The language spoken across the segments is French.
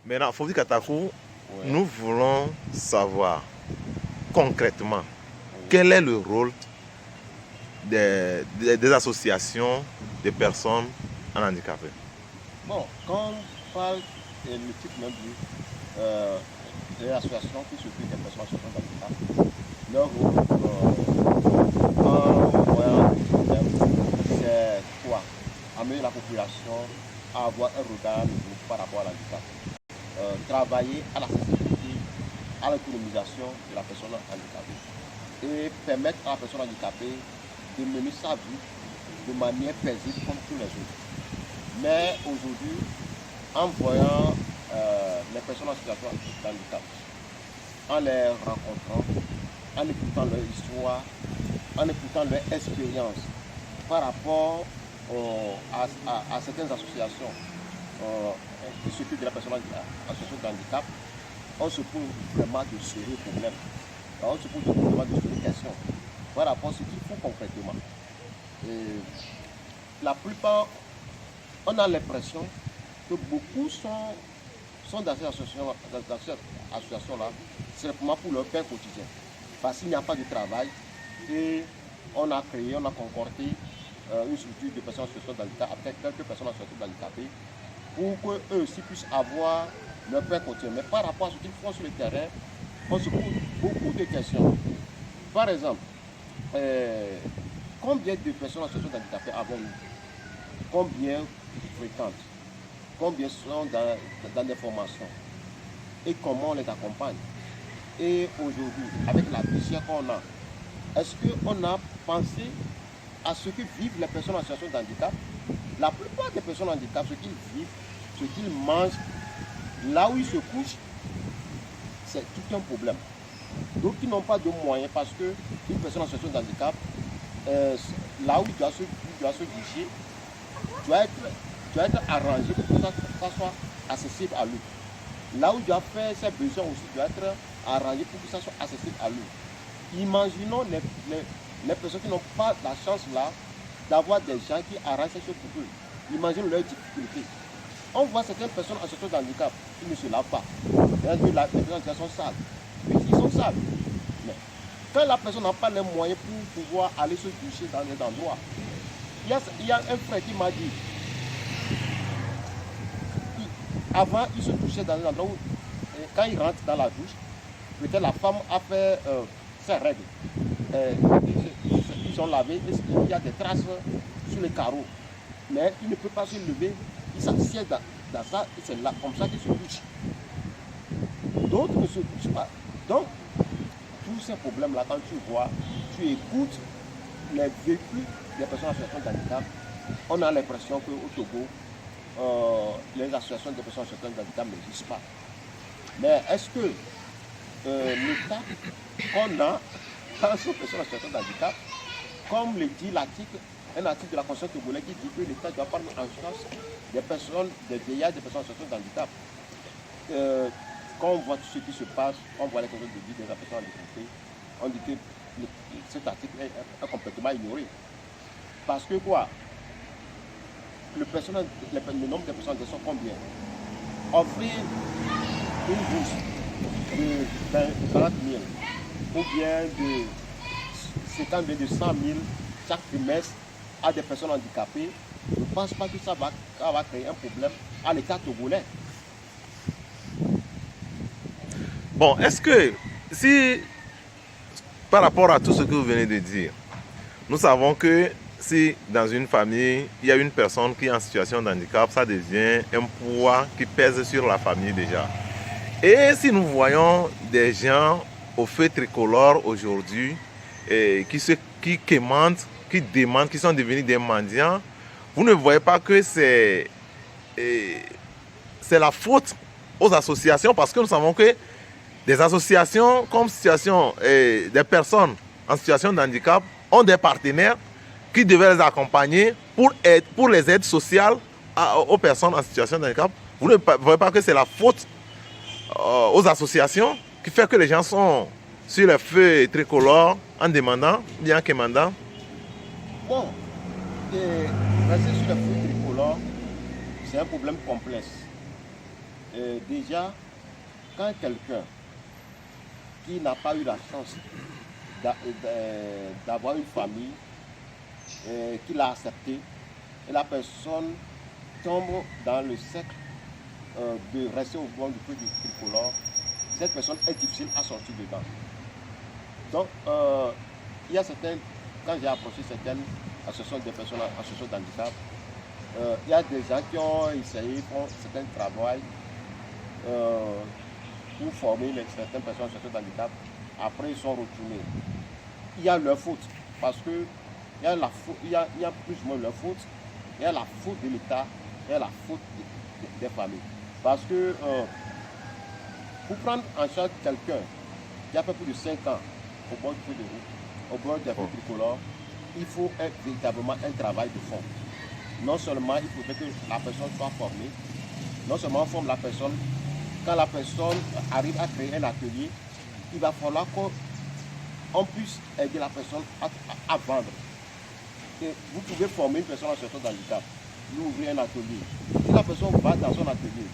Maintenant, Fofdi Katakou, Ouais. nous voulons savoir concrètement Oui. quel est le rôle des associations de personnes en handicapé. Bon, quand on parle, et le titre même dit, des associations qui s'occupent des personnes en situation de handicap, leur rôle, en voyant le problème, c'est quoi? Amener la population à avoir un regard nouveau par rapport à l'handicap. Travailler à l'accessibilité, à l'autonomisation de la personne handicapée et permettre à la personne handicapée de mener sa vie de manière paisible comme tous les autres. Mais aujourd'hui, en voyant les personnes en situation de handicap, en les rencontrant, en écoutant leur histoire, en écoutant leur expérience par rapport à certaines associations qui s'occupent de la personne en situation de handicap, on se pose vraiment de sérieux problèmes. On se pose vraiment de sérieuses questions par rapport à ce qu'il faut concrètement. Et la plupart, on a l'impression que beaucoup sont dans ces associations-là simplement pour leur pain quotidien. Parce qu'il n'y a pas de travail et on a créé, on a concordé une structure de personnes en situation de handicap avec quelques personnes en situation de handicap pour qu'eux aussi puissent avoir leur pain quotidien. Mais par rapport à ce qu'ils font sur le terrain, on se pose beaucoup de questions. Par exemple, combien de personnes en situation de handicap avons-nous? Combien fréquentent? Combien sont dans des formations? Et comment on les accompagne? Et aujourd'hui, avec la vision qu'on a, est-ce qu'on a pensé à ce que vivent les personnes en situation de handicap? La plupart des personnes en handicap, ce qu'ils vivent, ce qu'ils mangent, là où ils se couchent, c'est tout un problème. Donc ils n'ont pas de moyens parce qu'une personne en situation de handicap, là où il doit se diriger, doit être arrangé pour que ça soit accessible à lui. Là où il doit faire ses besoins aussi doit être arrangé pour que ça soit accessible à lui. Imaginons les personnes qui n'ont pas la chance là d'avoir des gens qui arrangent ces choses pour eux. Imaginez leurs difficultés. On voit certaines personnes en situation de handicap qui ne se lavent pas. Les personnes sont sales. Oui, ils sont sales. Mais quand la personne n'a pas les moyens pour pouvoir aller se doucher dans des endroits, il y a un frère qui m'a dit, avant il se douchait dans un endroit où, quand il rentre dans la douche, peut-être la femme a fait ses règles. Ils sont lavés, il y a des traces sur les carreaux. Mais il ne peut pas se lever, il s'assied dans ça, et c'est là, comme ça qu'il se douche. D'autres ne se douchent pas. Donc, tous ces problèmes-là, quand tu vois, tu écoutes les vécus des personnes en situation de handicap, on a l'impression qu'au Togo, les associations des personnes en situation de handicap n'existent pas. Mais est-ce que l'État qu'on a dans ces personnes en situation de handicap, comme le dit l'article, un article de la Constitution togolaise qui dit que l'État doit prendre en charge des personnes, des vieillards, des personnes en situation de handicap. Quand on voit tout ce qui se passe, on voit les conditions de vie des personnes handicapées, on dit que cet article est complètement ignoré. Parce que quoi? Le nombre de personnes handicapées sont combien? Offrir une bourse de 40 000 ou bien de 50 000, de 100 000 chaque trimestre à des personnes handicapées, je ne pense pas que ça va créer un problème à l'État togolais. Bon, est-ce que si par rapport à tout ce que vous venez de dire, nous savons que si dans une famille, il y a une personne qui est en situation de handicap, ça devient un poids qui pèse sur la famille déjà. Et si nous voyons des gens au feu tricolore aujourd'hui qui quémandent, qui demandent, qui sont devenus des mendiants, vous ne voyez pas que c'est la faute aux associations, parce que nous savons que des associations comme des personnes en situation de handicap ont des partenaires qui devaient les accompagner pour les aides sociales aux personnes en situation de handicap. Vous ne voyez pas que c'est la faute aux associations qui fait que les gens sont sur les feux tricolores en demandant, bien qu'émandant? Bon, rester sur les feux tricolores, c'est un problème complexe. déjà, quand quelqu'un qui n'a pas eu la chance d'avoir une famille qui l'a accepté, et la personne tombe dans le cercle de rester au bord du feu du tricolore, cette personne est difficile à sortir dedans. Donc, il y a certaines, quand j'ai approché certaines associations de personnes en situation de handicap, il y a des gens qui ont essayé, font certains travaux pour former certaines personnes en situation de handicap. Après, ils sont retournés. Il y a leur faute, parce que il y a plus ou moins leur faute, il y a la faute de l'État, il y a la faute des familles. Parce que pour prendre en charge quelqu'un qui a fait plus de 5 ans au bord du feu de route, au bord des feux tricolores, il faut véritablement un travail de fond. Non seulement il faudrait que la personne soit formée, non seulement on forme la personne, quand la personne arrive à créer un atelier, il va falloir qu'on puisse aider la personne à vendre. Et vous pouvez former une personne en situation de handicap, lui ouvrir un atelier. Si la personne va dans son atelier,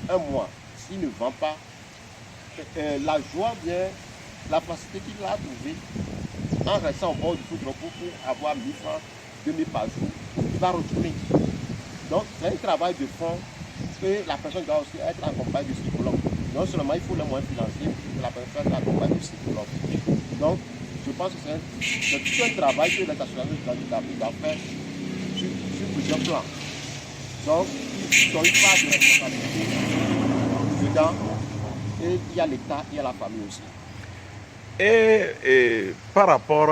un mois, s'il ne vend pas, la joie vient, la facilité qu'il a trouvée en restant au bord du feu pour avoir 1000 francs, 2000 par jour, il va retourner. Donc c'est un travail de fond que la personne doit aussi être accompagnée de psychologue. Non seulement il faut les moyens financiers pour que la personne soit accompagnée de psychologue. Donc je pense que c'est tout un travail que les associations de handicap doivent faire sur plusieurs plans. Donc ils ont une part de responsabilité dedans, et il y a l'État, il y a la famille aussi. Et par rapport